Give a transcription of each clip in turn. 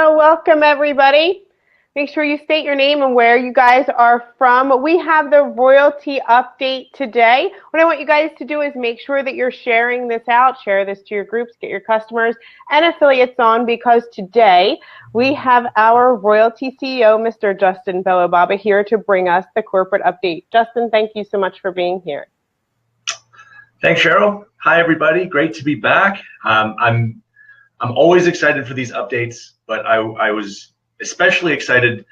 Welcome everybody. Make sure you state your name and where you guys are from. We have the royalty update today. What I want you guys to do is make sure that you're sharing this out, share this to your groups, get your customers and affiliates on, because today we have our royalty CEO, Mr. Justin Belobaba, here to bring us the corporate update. Justin, thank you so much for being here. Thanks, Cheryl. Hi, everybody. Great to be back. I'm always excited for these updates, but I was especially excited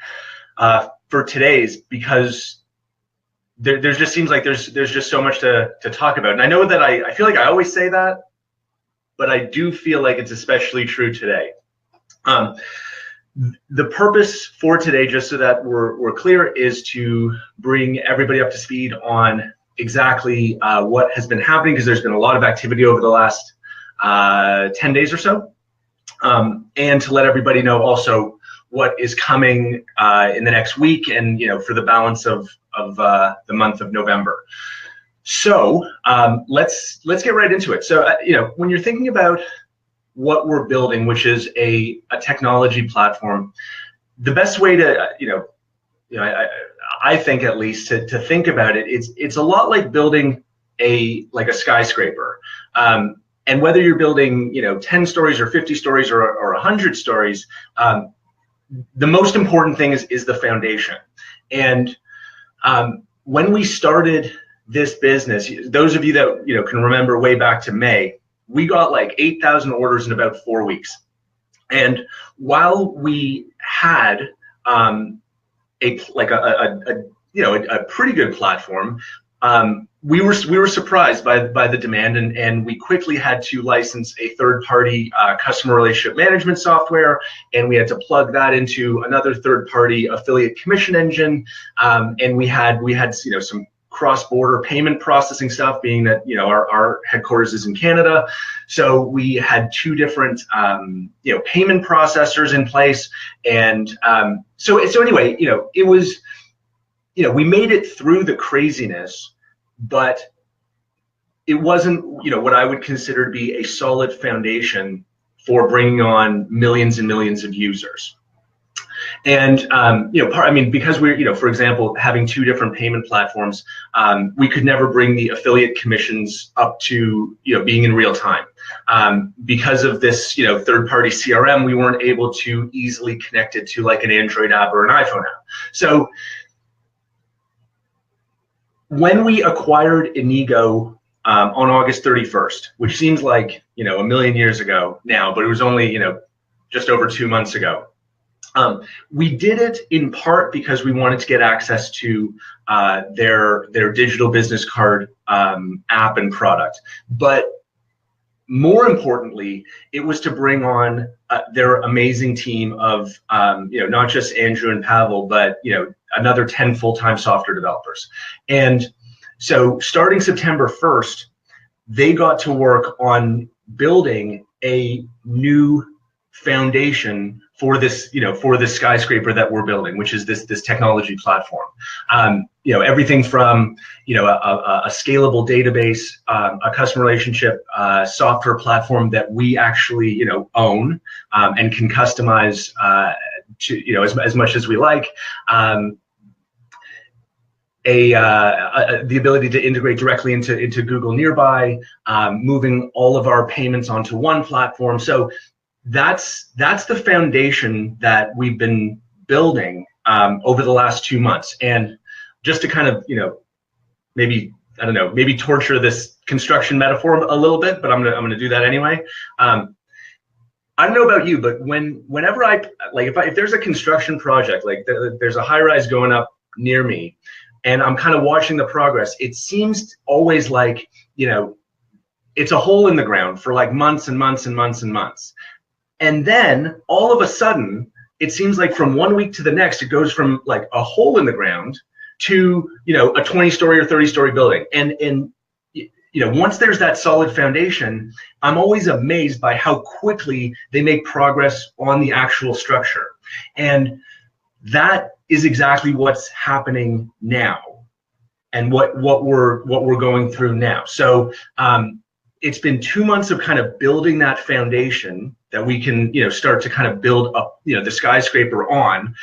for today's because there just seems like there's just so much to talk about. And I know that I feel like I always say that, but I do feel like it's especially true today. The purpose for today, just so that we're clear, is to bring everybody up to speed on exactly what has been happening, because there's been a lot of activity over the last 10 days or so. And to let everybody know also what is coming in the next week and for the balance of the month of November. So let's get right into it. So when you're thinking about what we're building, which is a technology platform, the best way to I think at least to think about it, it's a lot like building a skyscraper. And whether you're building 10 stories or 50 stories or 100 stories, the most important thing is the foundation. And when we started this business, those of you that can remember way back to May, we got like 8,000 orders in about 4 weeks. And while we had a pretty good platform, we were surprised by the demand, and we quickly had to license a third-party customer relationship management software, and we had to plug that into another third-party affiliate commission engine, and we had some cross-border payment processing stuff, being that our headquarters is in Canada, so we had two different payment processors in place, and so anyway, it was we made it through the craziness, but it wasn't what I would consider to be a solid foundation for bringing on millions and millions of users. And because we're for example, having two different payment platforms, we could never bring the affiliate commissions up to being in real time. Because of this third-party CRM, we weren't able to easily connect it to like an Android app or an iPhone app. So when we acquired Inigo on August 31st, which seems like a million years ago now, but it was only just over 2 months ago, we did it in part because we wanted to get access to their digital business card app and product, but more importantly, it was to bring on their amazing team of not just Andrew and Pavel, but another 10 full-time software developers. And so starting September 1st, they got to work on building a new foundation for this for this skyscraper that we're building, which is this technology platform. Everything from a scalable database, a customer relationship software platform that we actually own and can customize to as much as we like. The ability to integrate directly into Google Nearby, moving all of our payments onto one platform. So that's the foundation that we've been building over the last 2 months. And just to kind of maybe torture this construction metaphor a little bit, but I'm gonna do that anyway. I don't know about you, but whenever if there's a construction project, like there's a high-rise going up near me, and I'm kind of watching the progress, it seems always like it's a hole in the ground for like months and months and months and months. And then all of a sudden, it seems like from 1 week to the next, it goes from like a hole in the ground to a 20-story or 30-story building. And once there's that solid foundation, I'm always amazed by how quickly they make progress on the actual structure. And that is exactly what's happening now, and what we're going through now. So it's been 2 months of kind of building that foundation that we can, start to kind of build up, the skyscraper on.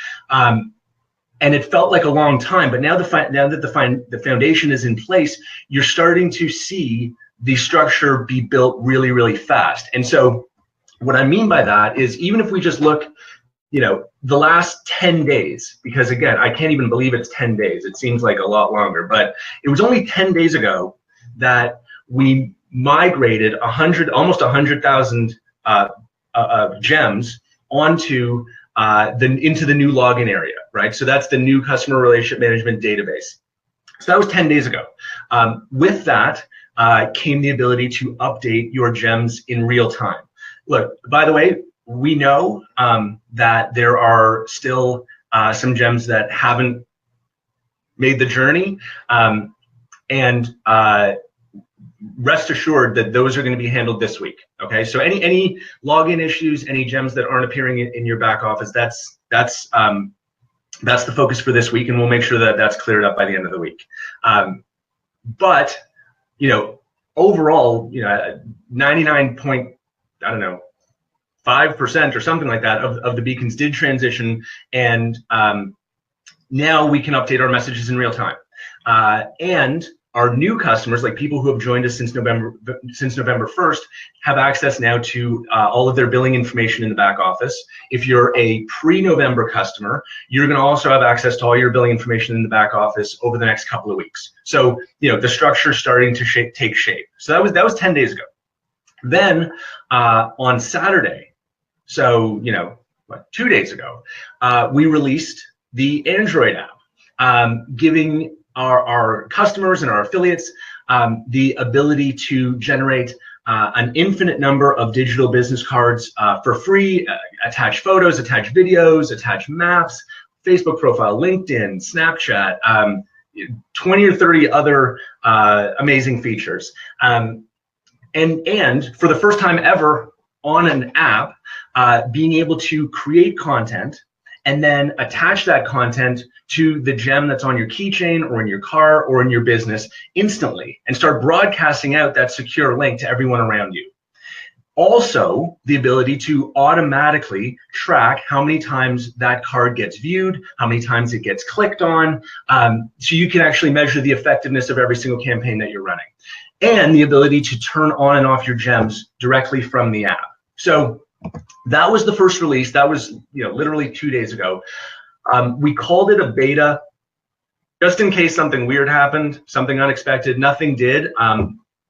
And it felt like a long time, but now that the foundation is in place, you're starting to see the structure be built really, really fast. And so what I mean by that is, even if we just look, the last 10 days, because again, I can't even believe it's 10 days. It seems like a lot longer, but it was only 10 days ago that we migrated almost 100,000 gems onto into the new login area, right? So that's the new customer relationship management database. So that was 10 days ago. With that came the ability to update your gems in real time. Look, by the way, we know that there are still some gems that haven't made the journey, and rest assured that those are going to be handled this week. Okay, so any login issues, any gems that aren't appearing in your back office, that's the focus for this week, and we'll make sure that that's cleared up by the end of the week. But overall, 99.5% or something like that of the beacons did transition, and now we can update our messages in real time. And our new customers, like people who have joined us since November 1st, have access now to all of their billing information in the back office. If you're a pre-November customer, you're going to also have access to all your billing information in the back office over the next couple of weeks. So the structure is starting to take shape. So that was 10 days ago. Then on Saturday, so 2 days ago, we released the Android app, giving our customers and our affiliates the ability to generate an infinite number of digital business cards for free, attach photos, attach videos, attach maps, Facebook profile, LinkedIn, Snapchat, 20 or 30 other amazing features. And for the first time ever on an app, being able to create content and then attach that content to the gem that's on your keychain or in your car or in your business instantly, and start broadcasting out that secure link to everyone around you. Also, the ability to automatically track how many times that card gets viewed, how many times it gets clicked on, so you can actually measure the effectiveness of every single campaign that you're running. And the ability to turn on and off your gems directly from the app. So that was the first release. That was literally 2 days ago. We called it a beta just in case something weird happened, something unexpected. Nothing did.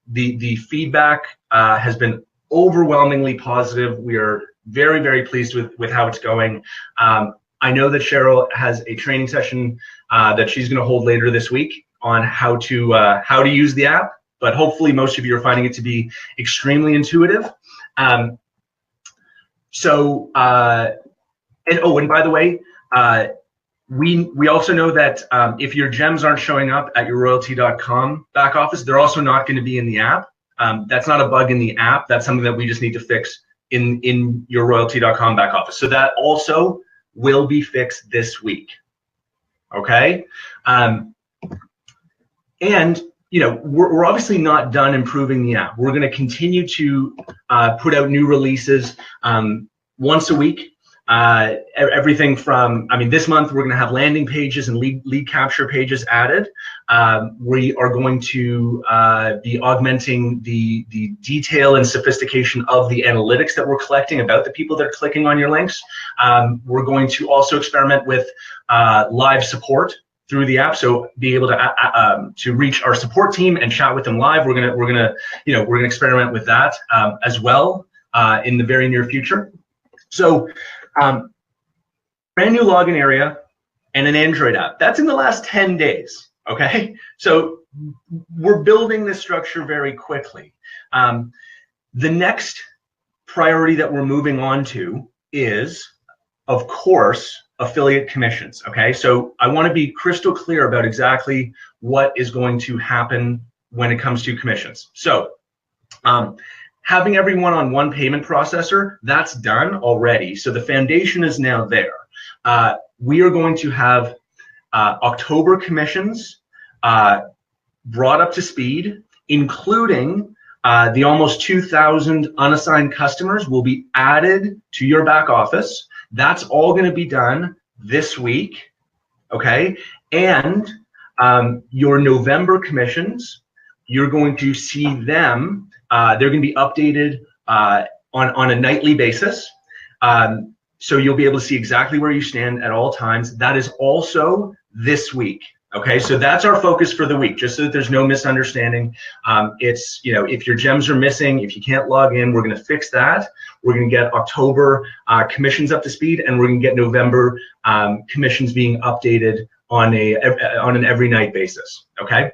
The feedback has been overwhelmingly positive. We are very, very pleased with how it's going. I know that Cheryl has a training session that she's going to hold later this week on how to use the app, but hopefully most of you are finding it to be extremely intuitive. And by the way, we also know that if your gems aren't showing up at your royaltie.com back office, they're also not going to be in the app. That's not a bug in the app. That's something that we just need to fix in your royaltie.com back office. So that also will be fixed this week. Okay? And we're obviously not done improving the app. We're going to continue to put out new releases once a week. Everything from, this month we're going to have landing pages and lead capture pages added. We are going to be augmenting the detail and sophistication of the analytics that we're collecting about the people that are clicking on your links. We're going to also experiment with live support through the app, so be able to reach our support team and chat with them live. We're gonna experiment with that as well in the very near future. So brand new login area and an Android app. That's in the last 10 days. Okay, so we're building this structure very quickly. The next priority that we're moving on to is, of course, affiliate commissions. Okay, so I want to be crystal clear about exactly what is going to happen when it comes to commissions. So having everyone on one payment processor, that's done already. So the foundation is now there. We are going to have October commissions brought up to speed, including The almost 2,000 unassigned customers will be added to your back office. That's all going to be done this week, okay? And your November commissions, you're going to see them. They're going to be updated on a nightly basis. So you'll be able to see exactly where you stand at all times. That is also this week. Okay, so that's our focus for the week, just so that there's no misunderstanding. It's, you know, if your gems are missing, if you can't log in, we're going to fix that. We're going to get October commissions up to speed, and we're going to get November commissions being updated on an every night basis. Okay.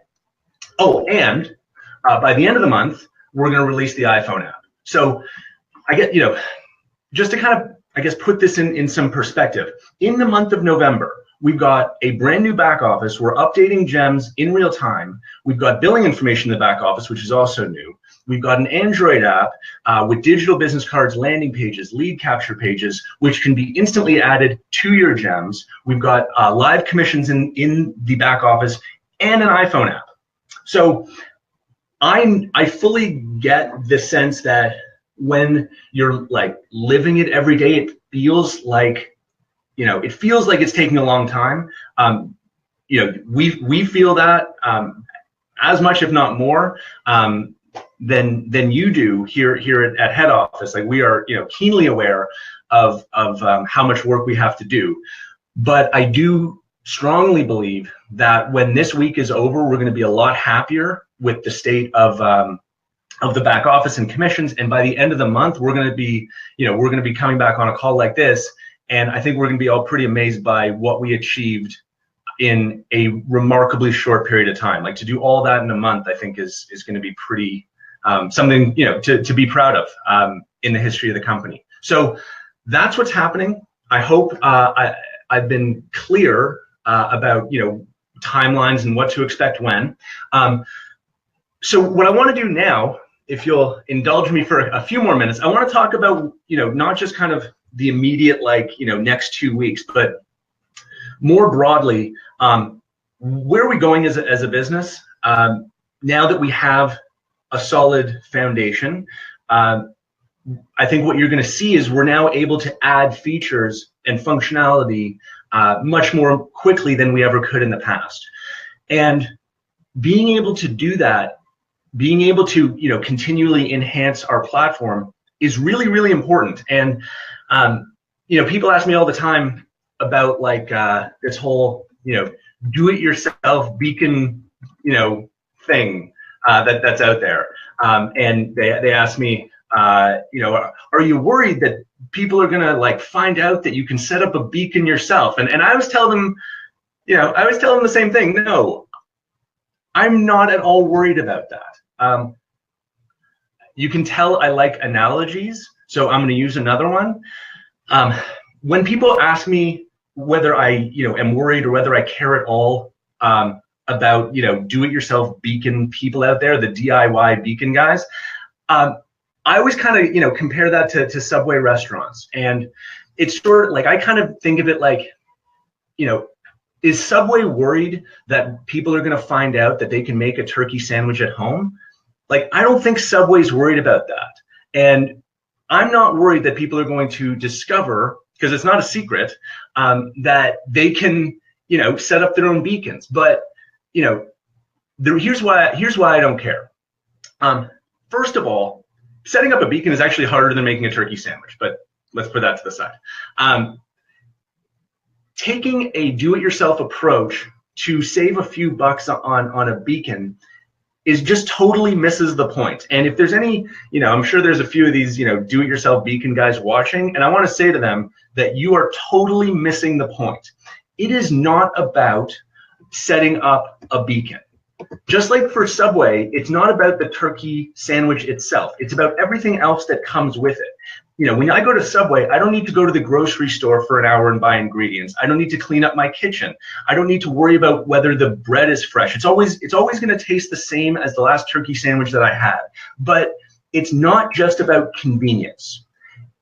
Oh, and by the end of the month, we're going to release the iPhone app. So I get, you know, just to kind of, I guess, put this in some perspective. In the month of November, we've got a brand new back office. We're updating gems in real time. We've got billing information in the back office, which is also new. We've got an Android app with digital business cards, landing pages, lead capture pages, which can be instantly added to your gems. We've got live commissions in the back office and an iPhone app. So I fully get the sense that when you're like living it every day, it feels like, you know, it feels like it's taking a long time. You know, we feel that as much, if not more, than you do here at head office. Like, we are, you know, keenly aware of how much work we have to do. But I do strongly believe that when this week is over, we're going to be a lot happier with the state of the back office and commissions. And by the end of the month, we're going to be, you know, we're going to be coming back on a call like this. And I think we're going to be all pretty amazed by what we achieved in a remarkably short period of time. Like, to do all that in a month, I think is going to be pretty something, you know, to be proud of in the history of the company. So that's what's happening. I hope I've been clear about, you know, timelines and what to expect when. So what I want to do now, if you'll indulge me for a few more minutes, I want to talk about, you know, not just kind of the immediate, like, you know, next 2 weeks, but more broadly, where are we going as a business now that we have a solid foundation? I think what you're going to see is we're now able to add features and functionality much more quickly than we ever could in the past. And being able to do that, being able to, you know, continually enhance our platform is really, really important. And you know, people ask me all the time about, like, this whole, you know, do-it-yourself beacon, you know, thing that's out there. And they ask me, you know, are you worried that people are gonna, like, find out that you can set up a beacon yourself? And I always tell them, you know, I always tell them the same thing. No, I'm not at all worried about that. You can tell I like analogies, so I'm going to use another one. When people ask me whether I, you know, am worried or whether I care at all about, you know, do-it-yourself beacon people out there, the DIY beacon guys, I always kind of, you know, compare that to Subway restaurants. And it's sort of like, I kind of think of it like, you know, is Subway worried that people are going to find out that they can make a turkey sandwich at home? Like, I don't think Subway's worried about that. And I'm not worried that people are going to discover, because it's not a secret, that they can, you know, set up their own beacons. But, you know, here's why I don't care. First of all, setting up a beacon is actually harder than making a turkey sandwich, but let's put that to the side. Taking a do-it-yourself approach to save a few bucks on a beacon is just totally misses the point. And if there's any, you know, I'm sure there's a few of these, you know, do-it-yourself beacon guys watching, and I want to say to them that you are totally missing the point. It is not about setting up a beacon. Just like for Subway, it's not about the turkey sandwich itself. It's about everything else that comes with it. You know, when I go to Subway, I don't need to go to the grocery store for an hour and buy ingredients. I don't need to clean up my kitchen. I don't need to worry about whether the bread is fresh. It's always going to taste the same as the last turkey sandwich that I had. But it's not just about convenience.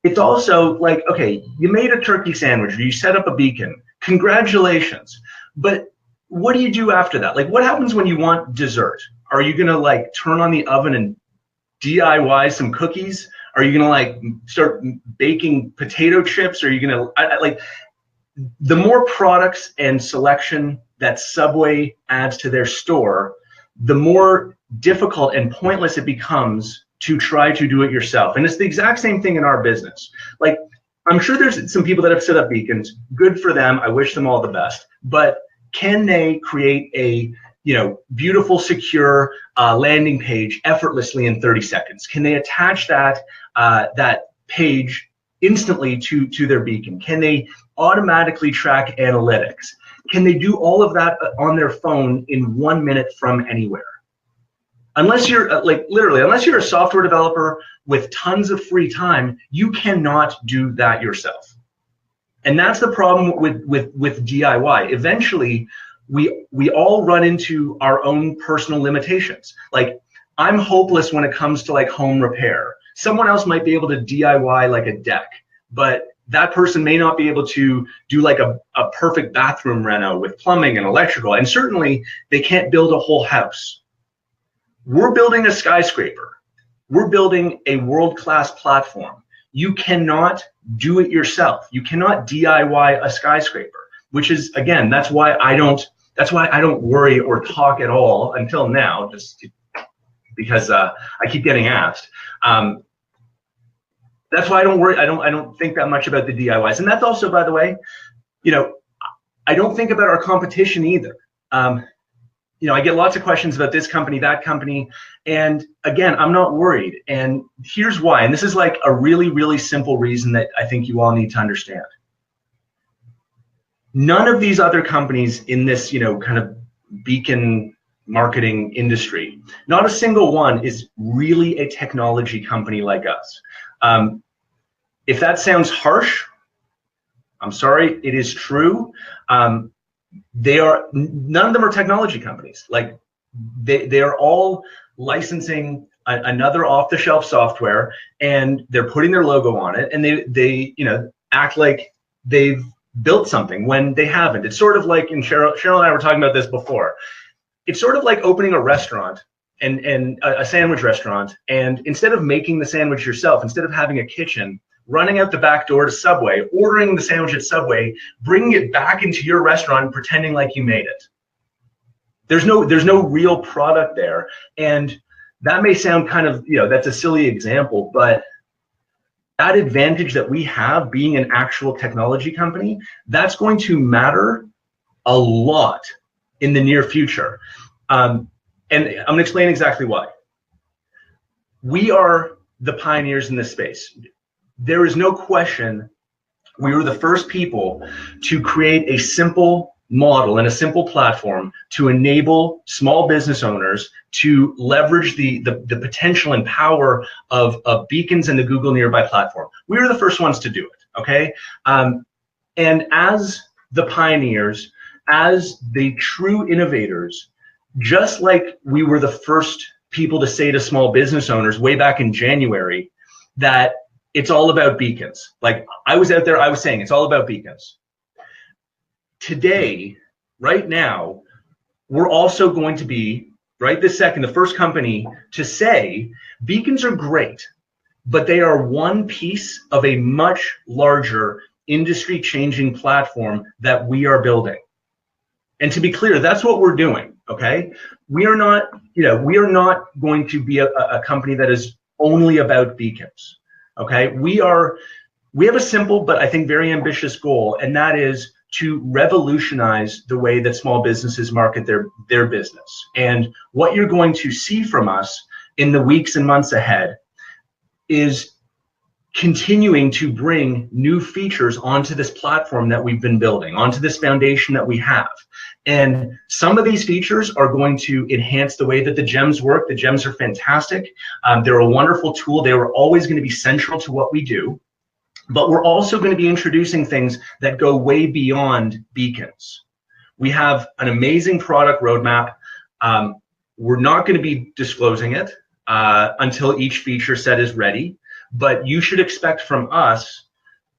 It's also like, okay, you made a turkey sandwich, or you set up a beacon. Congratulations. But what do you do after that? Like, what happens when you want dessert? Are you going to, like, turn on the oven and DIY some cookies? Are you gonna like start baking potato chips? Are you gonna like the more products and selection that Subway adds to their store, the more difficult and pointless it becomes to try to do it yourself. And it's the exact same thing in our business. Like, I'm sure there's some people that have set up beacons. Good for them. I wish them all the best. But can they create a beautiful, secure landing page effortlessly in 30 seconds? Can they attach that page instantly to their beacon? Can they automatically track analytics? Can they do all of that on their phone in 1 minute from anywhere? Unless you're literally, unless you're a software developer with tons of free time, you cannot do that yourself. And that's the problem with DIY. Eventually, we all run into our own personal limitations. Like, I'm hopeless when it comes to like home repair. Someone else might be able to DIY like a deck, but that person may not be able to do like a perfect bathroom reno with plumbing and electrical. And certainly they can't build a whole house. We're building a skyscraper. We're building a world-class platform. You cannot do it yourself. You cannot DIY a skyscraper, which is, again, that's why I don't worry or talk at all until now, just because I keep getting asked. That's why I don't worry. I don't think that much about the DIYs. And that's also, by the way, I don't think about our competition either. I get lots of questions about this company, that company, and again, I'm not worried. And here's why. And this is like a really, really simple reason that I think you all need to understand. None of these other companies in this, kind of beacon marketing industry, not a single one is really a technology company like us. If that sounds harsh, I'm sorry, it is true. None of them are technology companies. Like, they are all licensing another off-the-shelf software, and they're putting their logo on it, and they act like they've built something when they haven't. It's sort of like, and Cheryl and I were talking about this before. It's sort of like opening a restaurant and a sandwich restaurant, and instead of making the sandwich yourself, instead of having a kitchen, running out the back door to Subway, ordering the sandwich at Subway, bringing it back into your restaurant and pretending like you made it. There's no real product there. And that may sound kind of, that's a silly example, but that advantage that we have being an actual technology company, that's going to matter a lot in the near future. And I'm gonna explain exactly why. We are the pioneers in this space. There is no question we were the first people to create a simple model and a simple platform to enable small business owners to leverage the potential and power of beacons and the Google Nearby platform. We were the first ones to do it, okay? And as the pioneers, as the true innovators, just like we were the first people to say to small business owners way back in January that it's all about beacons. Like, I was out there, I was saying it's all about beacons. Today, right now, we're also going to be, right this second, the first company to say beacons are great, but they are one piece of a much larger industry-changing platform that we are building. And to be clear, that's what we're doing, okay? We are not going to be a company that is only about beacons. Okay, we have a simple but I think very ambitious goal, and that is to revolutionize the way that small businesses market their business. And what you're going to see from us in the weeks and months ahead is continuing to bring new features onto this platform that we've been building, onto this foundation that we have. And some of these features are going to enhance the way that the gems work. The gems are fantastic. They're a wonderful tool. They were always going to be central to what we do. But we're also going to be introducing things that go way beyond beacons. We have an amazing product roadmap. We're not going to be disclosing it until each feature set is ready. But you should expect from us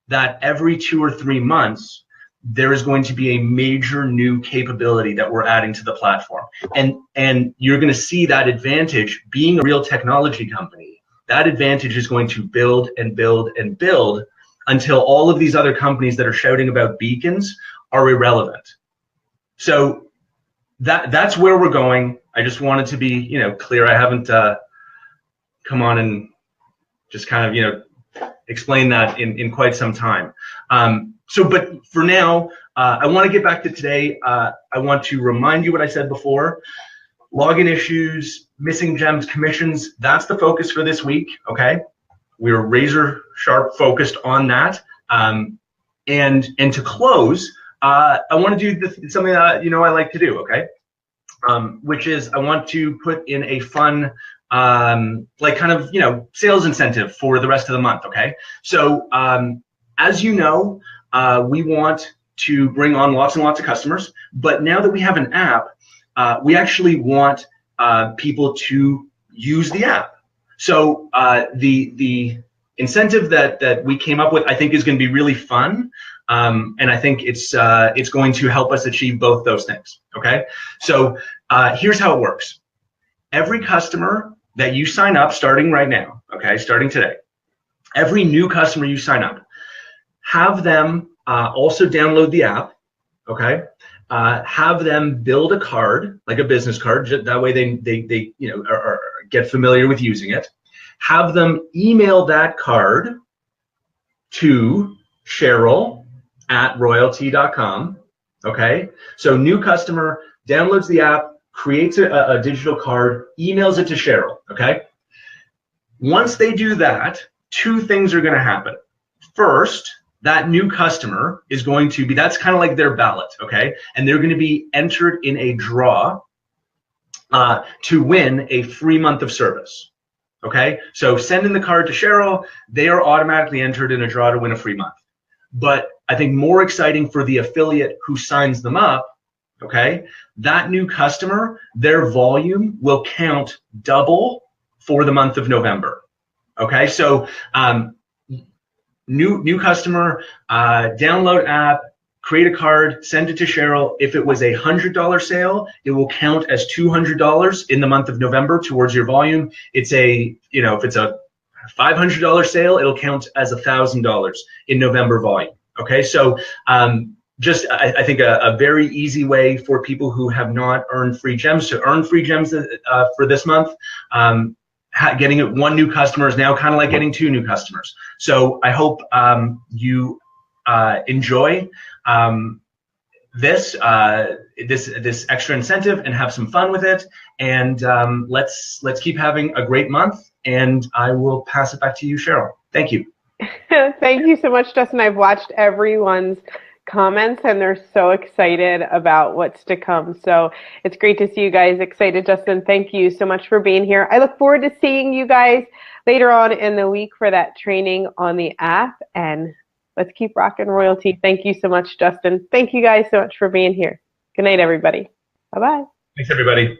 that every 2 or 3 months, there is going to be a major new capability that we're adding to the platform. And you're going to see that advantage, being a real technology company, that advantage is going to build and build and build until all of these other companies that are shouting about beacons are irrelevant. So that's where we're going. I just wanted to be, you know, clear. I haven't come on and just kind of, you know, explain that in quite some time. But for now, I want to get back to today. I want to remind you what I said before. Login issues, missing gems, commissions, that's the focus for this week, okay? We're razor sharp focused on that. And to close, I want to do something that, you know, I like to do, okay? Which is I want to put in a fun, like kind of, you know, sales incentive for the rest of the month, okay? So as you know, we want to bring on lots and lots of customers, but now that we have an app, we actually want people to use the app. So the incentive that we came up with, I think, is going to be really fun, and I think it's going to help us achieve both those things. Okay, so here's how it works. Every customer that you sign up, starting right now, okay, starting today, every new customer you sign up, have them also download the app. Okay. Have them build a card, like a business card. That way they you know, get familiar with using it. Have them email that card to Cheryl@royaltie.com. Okay, so new customer downloads the app, creates a digital card, emails it to Cheryl. Okay, once they do that, two things are going to happen. First, that new customer is going to be, that's kind of like their ballot, okay? And they're going to be entered in a draw to win a free month of service, okay? So send in the card to Cheryl, they are automatically entered in a draw to win a free month. But I think more exciting for the affiliate who signs them up, okay, that new customer, their volume will count double for the month of November, okay? So, New customer, download app, create a card, send it to Cheryl. If it was a $100 sale, it will count as $200 in the month of November towards your volume. It's a, you know, if it's a $500 sale, it'll count as $1,000 in November volume. Okay, so just I think a very easy way for people who have not earned free gems to earn free gems for this month. Getting one new customer is now kind of like getting two new customers. So I hope you enjoy this extra incentive and have some fun with it. And let's keep having a great month. And I will pass it back to you, Cheryl. Thank you. Thank you so much, Justin. I've watched everyone's comments and they're so excited about what's to come. So it's great to see you guys excited. Justin, thank you so much for being here. I look forward to seeing you guys later on in the week for that training on the app, and let's keep rocking Royaltie. Thank you so much, Justin. Thank you guys so much for being here. Good night, everybody. Bye-bye. Thanks, everybody.